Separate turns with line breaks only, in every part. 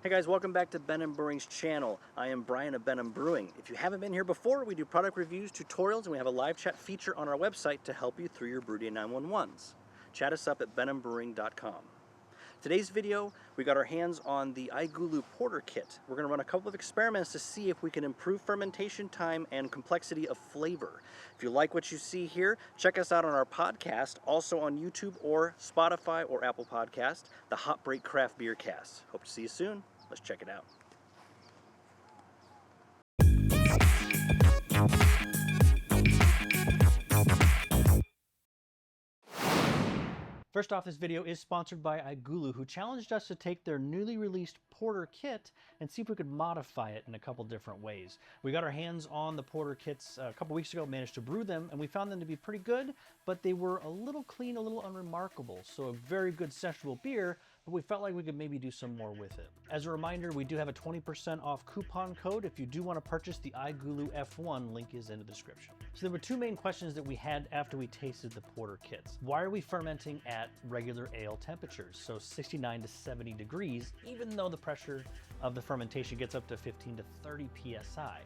Hey guys, welcome back to Ben & Brewing's channel. I am Brian of Ben & Brewing. If you haven't been here before, we do product reviews, tutorials, and we have a live chat feature on our website to help you through your Brew Day 911s. Chat us up at benandbrewing.com. Today's video, we got our hands on the iGulu Porter Kit. We're going to run a couple of experiments to see if we can improve fermentation time and complexity of flavor. If you like what you see here, check us out on our podcast, also on YouTube or Spotify or Apple Podcast, the Hot Break Craft Beer Cast. Hope to see you soon. Let's check it out. First off, this video is sponsored by iGulu, who challenged us to take their newly released Porter Kit and see if we could modify it in a couple different ways. We got our hands on the Porter Kits a couple weeks ago, managed to brew them, and we found them to be pretty good, but they were a little clean, a little unremarkable. So a very good sessionable beer, but we felt like we could maybe do some more with it. As a reminder, we do have a 20% off coupon code if you do want to purchase the iGulu F1, link is in the description. So there were two main questions that we had after we tasted the Porter Kits. Why are we fermenting at regular ale temperatures, so 69 to 70 degrees, even though the pressure of the fermentation gets up to 15 to 30 psi?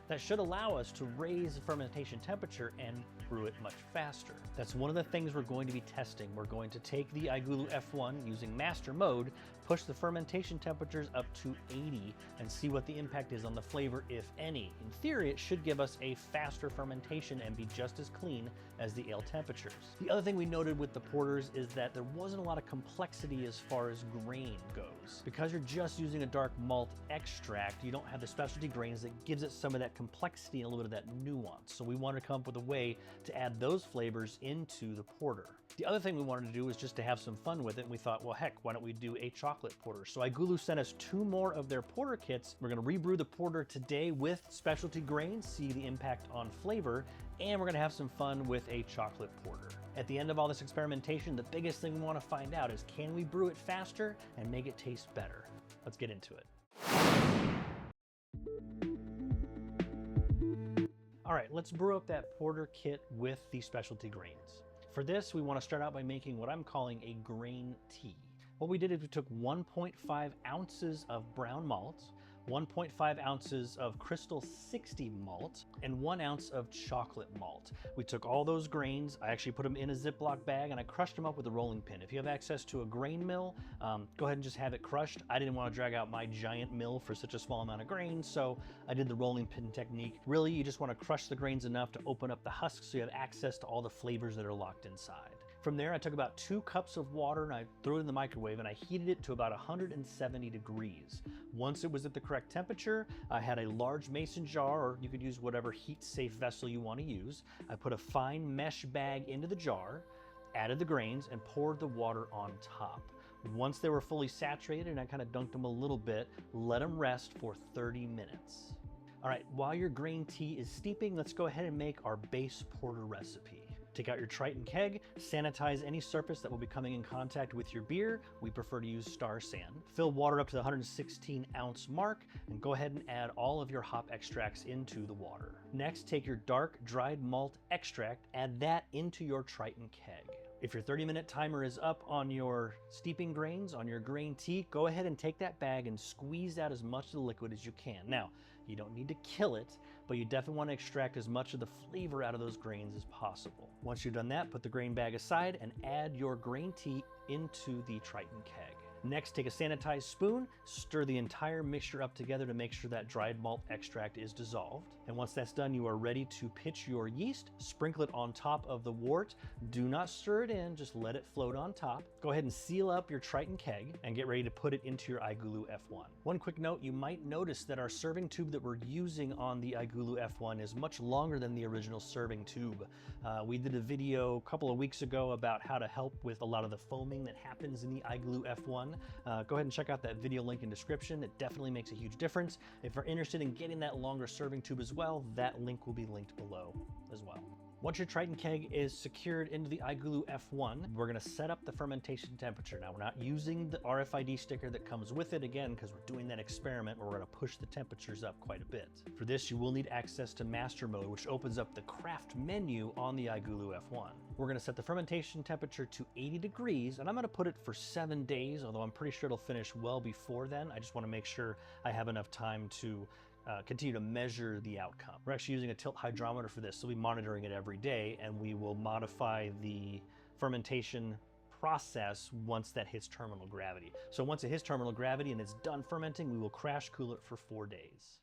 That should allow us to raise the fermentation temperature and brew it much faster. That's one of the things we're going to be testing. We're going to take the iGulu F1 using master mode, push the fermentation temperatures up to 80 and see what the impact is on the flavor, if any. In theory, it should give us a faster fermentation and be just as clean as the ale temperatures. The other thing we noted with the porters is that there wasn't a lot of complexity as far as grain goes. Because you're just using a dark malt extract, you don't have the specialty grains that gives it some of that complexity and a little bit of that nuance. So we wanted to come up with a way to add those flavors into the porter. The other thing we wanted to do was just to have some fun with it, and we thought, well, heck, why don't we do a chocolate porter? So iGulu sent us 2 more of their porter kits. We're gonna rebrew the porter today with specialty grains, see the impact on flavor, and we're gonna have some fun with a chocolate porter. At the end of all this experimentation, the biggest thing we wanna find out is, can we brew it faster and make it taste better? Let's get into it. All right, let's brew up that porter kit with the specialty grains. For this, we want to start out by making what I'm calling a grain tea. What we did is we took 1.5 ounces of brown malt, 1.5 ounces of Crystal 60 malt, and 1 ounce of chocolate malt. We took all those grains, I actually put them in a Ziploc bag, and I crushed them up with a rolling pin. If you have access to a grain mill, go ahead and just have it crushed. I didn't want to drag out my giant mill for such a small amount of grains, so I did the rolling pin technique. Really, you just want to crush the grains enough to open up the husks so you have access to all the flavors that are locked inside. From there, I took about 2 cups of water and I threw it in the microwave and I heated it to about 170 degrees. Once it was at the correct temperature, I had a large mason jar, or you could use whatever heat-safe vessel you want to use. I put a fine mesh bag into the jar, added the grains, and poured the water on top. Once they were fully saturated and I kind of dunked them a little bit, let them rest for 30 minutes. All right, while your grain tea is steeping, let's go ahead and make our base porter recipe. Take out your Triton keg, sanitize any surface that will be coming in contact with your beer. We prefer to use Star San. Fill water up to the 116 ounce mark and go ahead and add all of your hop extracts into the water. Next, take your dark dried malt extract, add that into your Triton keg. If your 30-minute timer is up on your steeping grains, on your grain tea, go ahead and take that bag and squeeze out as much of the liquid as you can. Now, you don't need to kill it, but you definitely want to extract as much of the flavor out of those grains as possible. Once you've done that, put the grain bag aside and add your grain tea into the Triton keg. Next, take a sanitized spoon, stir the entire mixture up together to make sure that dried malt extract is dissolved. And once that's done, you are ready to pitch your yeast, sprinkle it on top of the wort. Do not stir it in, just let it float on top. Go ahead and seal up your Triton keg and get ready to put it into your iGulu F1. One quick note, you might notice that our serving tube that we're using on the iGulu F1 is much longer than the original serving tube. We did a video a couple of weeks ago about how to help with a lot of the foaming that happens in the iGulu F1. Go ahead and check out that video link in description. It definitely makes a huge difference. If you're interested in getting that longer serving tube as well, that link will be linked below as well. Once your Triton keg is secured into the iGulu F1, we're gonna set up the fermentation temperature. Now, we're not using the RFID sticker that comes with it, again, because we're doing that experiment where we're gonna push the temperatures up quite a bit. For this, you will need access to master mode, which opens up the craft menu on the iGulu F1. We're gonna set the fermentation temperature to 80 degrees, and I'm gonna put it for 7 days, although I'm pretty sure it'll finish well before then. I just wanna make sure I have enough time to continue to measure the outcome. We're actually using a tilt hydrometer for this, so we'll be monitoring it every day, and we will modify the fermentation process once that hits terminal gravity. So once it hits terminal gravity and it's done fermenting, we will crash cool it for 4 days.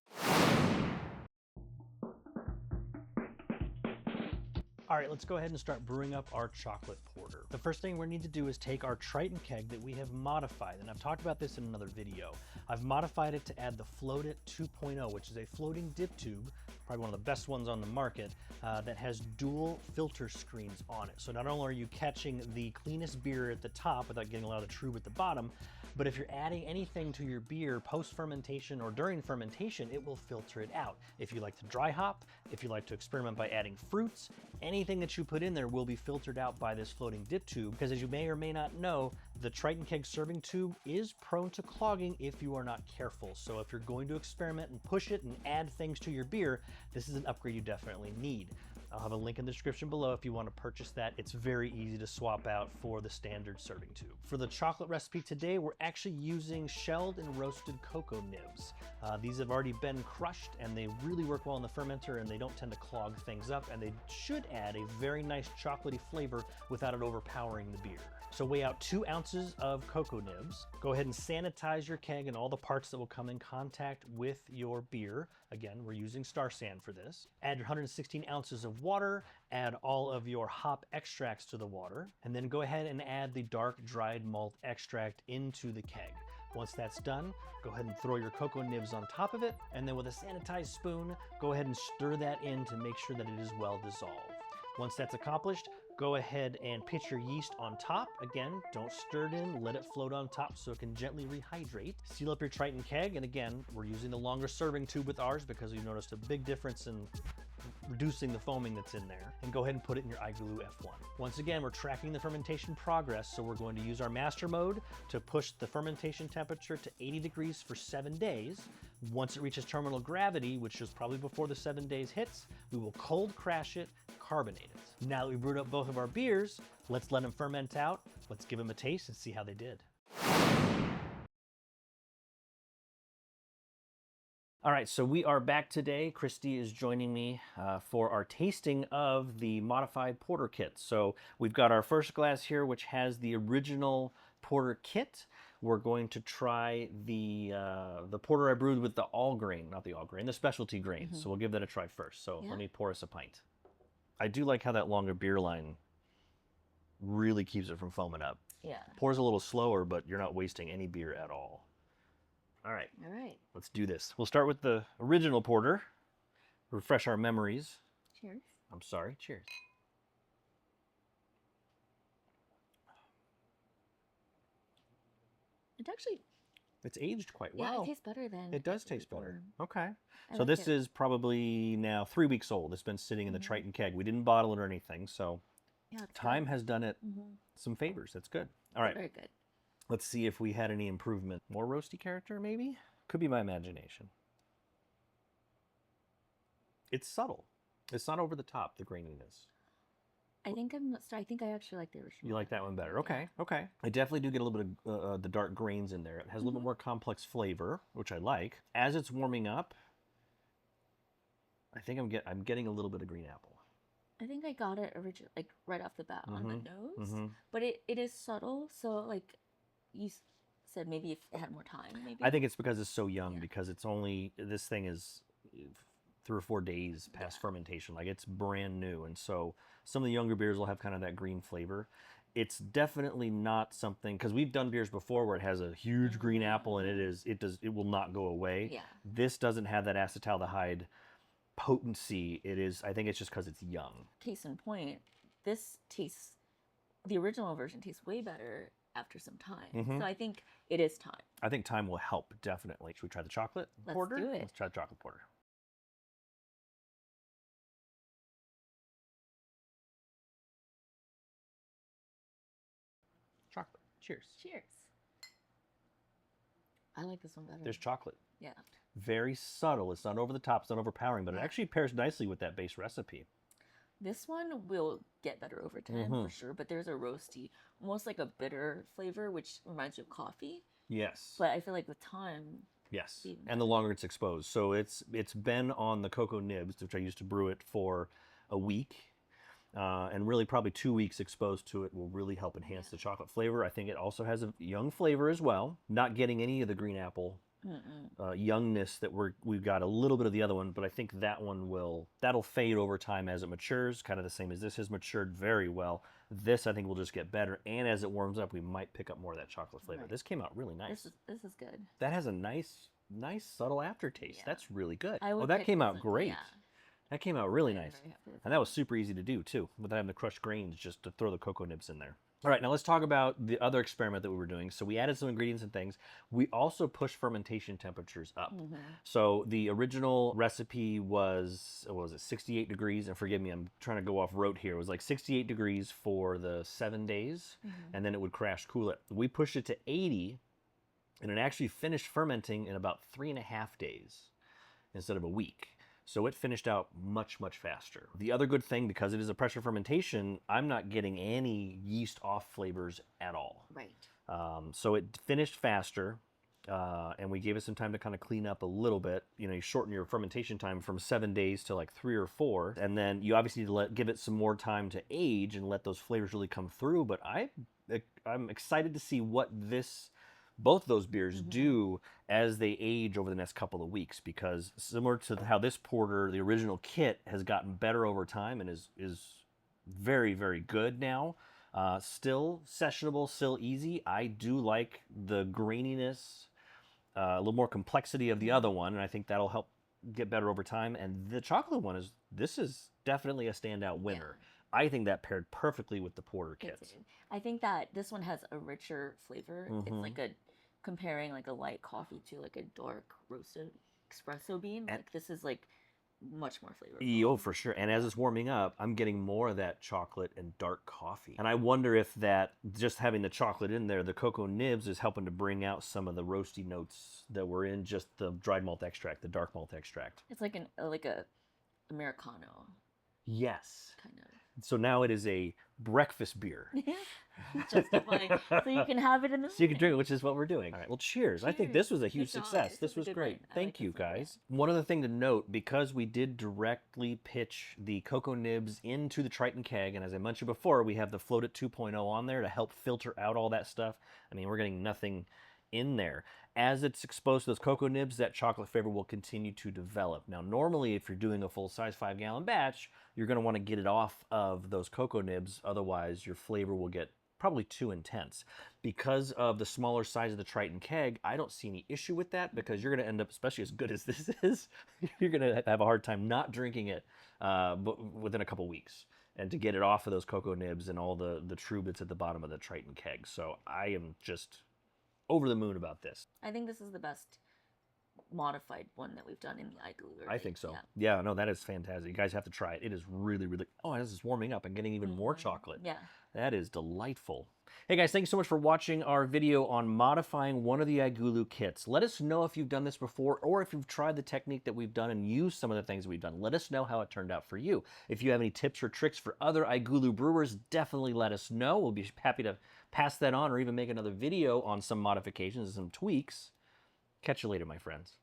All right, let's go ahead and start brewing up our chocolate porter. The first thing we need to do is take our Triton keg that we have modified, and I've talked about this in another video. I've modified it to add the Float It 2.0, which is a floating dip tube, probably one of the best ones on the market, that has dual filter screens on it. So not only are you catching the cleanest beer at the top without getting a lot of the trub at the bottom, but if you're adding anything to your beer post-fermentation or during fermentation, it will filter it out. If you like to dry hop, if you like to experiment by adding fruits, anything that you put in there will be filtered out by this floating dip tube, because as you may or may not know, the Triton keg serving tube is prone to clogging if you are not careful. So if you're going to experiment and push it and add things to your beer, this is an upgrade you definitely need. I'll have a link in the description below if you want to purchase that. It's very easy to swap out for the standard serving tube. For the chocolate recipe today, we're actually using shelled and roasted cocoa nibs. These have already been crushed and they really work well in the fermenter, and they don't tend to clog things up, and they should add a very nice chocolatey flavor without it overpowering the beer. So weigh out 2 ounces of cocoa nibs. Go ahead and sanitize your keg and all the parts that will come in contact with your beer. Again, we're using Star San for this. Add your 116 ounces of water, add all of your hop extracts to the water, and then go ahead and add the dark dried malt extract into the keg. Once that's done, go ahead and throw your cocoa nibs on top of it, and then with a sanitized spoon, go ahead and stir that in to make sure that it is well dissolved. Once that's accomplished, go ahead and pitch your yeast on top. Again, don't stir it in, let it float on top so it can gently rehydrate. Seal up your Triton keg, and again, we're using the longer serving tube with ours because you noticed a big difference in reducing the foaming that's in there, and go ahead and put it in your iGulu F1. Once again, we're tracking the fermentation progress, so we're going to use our master mode to push the fermentation temperature to 80 degrees for 7 days. Once it reaches terminal gravity, which is probably before the 7 days hits, we will cold crash it, carbonate it. Now that we've brewed up both of our beers, let's let them ferment out. Let's give them a taste and see how they did. All right, so we are back today. Christy is joining me for our tasting of the modified porter kit. So we've got our first glass here, which has the original porter kit. We're going to try the porter I brewed with the the specialty grains. So we'll give that a try first. So let me pour us a pint. I do like how that longer beer line really keeps it from foaming up.
Yeah.
Pours a little slower, but you're not wasting any beer at all. All right.
All right.
Let's do this. We'll start with the original porter. Refresh our memories.
Cheers.
I'm sorry. Cheers. It's aged quite well.
Yeah, it tastes better than...
It does taste better. Okay. So
like
this is probably now 3 weeks old. It's been sitting in the Triton keg. We didn't bottle it or anything, so
yeah,
time has done it some favors. That's good. All right.
Very good.
Let's see if we had any improvement. More roasty character, maybe? Could be my imagination. It's subtle. It's not over the top, the graininess.
I think I actually like the original.
You like that one better? Okay, okay. I definitely do get a little bit of the dark grains in there. It has a little bit more complex flavor, which I like. As it's warming up, I think I'm getting a little bit of green apple.
I think I got it originally, like right off the bat on the nose, but it is subtle. So like you said, maybe if it had more time, maybe.
I think it's because it's so young, because it's only, this thing is 3 or 4 days past fermentation. Like, it's brand new, and so some of the younger beers will have kind of that green flavor. It's definitely not something, because we've done beers before where it has a huge green apple and it will not go away.
Yeah.
This doesn't have that acetaldehyde potency. I think it's just because it's young.
Case in point, the original version tastes way better after some time. So I think it is time.
I think time will help, definitely. Should we try the chocolate porter?
Let's do it.
Let's try the chocolate porter. Cheers.
Cheers. I like this one better.
There's chocolate.
Yeah.
Very subtle. It's not over the top. It's not overpowering, but it actually pairs nicely with that base recipe.
This one will get better over time for sure, but there's a roasty, almost like a bitter flavor, which reminds you of coffee.
Yes.
But I feel like with time.
Yes, and the longer it's exposed. So it's been on the cocoa nibs, which I used to brew it for a week, and really probably 2 weeks exposed to it will really help enhance the chocolate flavor. I think it also has a young flavor as well, not getting any of the green apple youngness that we've got a little bit of the other one, but I think that one that'll fade over time as it matures, kind of the same as this has matured very well. This I think will just get better, and as it warms up, we might pick up more of that chocolate flavor. This came out really nice.
This is good.
That has a nice subtle aftertaste.
Yeah.
That's really good.
Oh,
that came out great.
Yeah.
That came out really nice. And that was super easy to do too, without having to crush grains, just to throw the cocoa nibs in there. All right, now let's talk about the other experiment that we were doing. So we added some ingredients and things. We also pushed fermentation temperatures up. So the original recipe was, what was it, 68 degrees? And forgive me, I'm trying to go off rote here. It was like 68 degrees for the 7 days, and then it would crash cool it. We pushed it to 80, and it actually finished fermenting in about 3.5 days instead of a week. So it finished out much, much faster. The other good thing, because it is a pressure fermentation, I'm not getting any yeast off flavors at all.
Right.
So it finished faster, and we gave it some time to kind of clean up a little bit. You know, you shorten your fermentation time from 7 days to like 3 or 4, and then you obviously need to give it some more time to age and let those flavors really come through. But I'm excited to see what both those beers do as they age over the next couple of weeks, because similar to how this porter, the original kit, has gotten better over time and is very, very good now. Still sessionable, still easy. I do like the graininess, a little more complexity of the other one, and I think that'll help get better over time. And the chocolate one is definitely a standout winner. Yeah. I think that paired perfectly with the porter kits.
I think that this one has a richer flavor. It's like comparing like a light coffee to like a dark roasted espresso bean. Like this is like much more flavorful.
Oh, for sure. And as it's warming up, I'm getting more of that chocolate and dark coffee. And I wonder if that, just having the chocolate in there, the cocoa nibs, is helping to bring out some of the roasty notes that were in just the dried malt extract, the dark malt extract.
It's like a Americano.
Yes.
Kind of.
So now it is a breakfast beer.
Justifying. So you can have it in the
So you can drink it, which is what we're doing. All right. Well, cheers. I think this was a huge success. This was great. Thank you, guys. One other thing to note, because we did directly pitch the cocoa nibs into the Triton keg, and as I mentioned before, we have the Float at 2.0 on there to help filter out all that stuff. I mean, we're getting nothing in there. As it's exposed to those cocoa nibs, that chocolate flavor will continue to develop. Now, normally, if you're doing a full-size 5-gallon batch, you're going to want to get it off of those cocoa nibs. Otherwise, your flavor will get probably too intense. Because of the smaller size of the Triton keg, I don't see any issue with that, because you're going to end up, especially as good as this is, you're going to have a hard time not drinking it within a couple weeks, and to get it off of those cocoa nibs and all the true bits at the bottom of the Triton keg. So I am just over the moon about this.
I think this is the best modified one that we've done in the iGulu.
I think so. Yeah, no, that is fantastic. You guys have to try it. It is really, really... Oh, as it's warming up and getting even more chocolate.
Yeah.
That is delightful. Hey guys, thanks so much for watching our video on modifying one of the iGulu kits. Let us know if you've done this before, or if you've tried the technique that we've done and used some of the things we've done. Let us know how it turned out for you. If you have any tips or tricks for other iGulu brewers, definitely let us know. We'll be happy to pass that on, or even make another video on some modifications and some tweaks. Catch you later, my friends.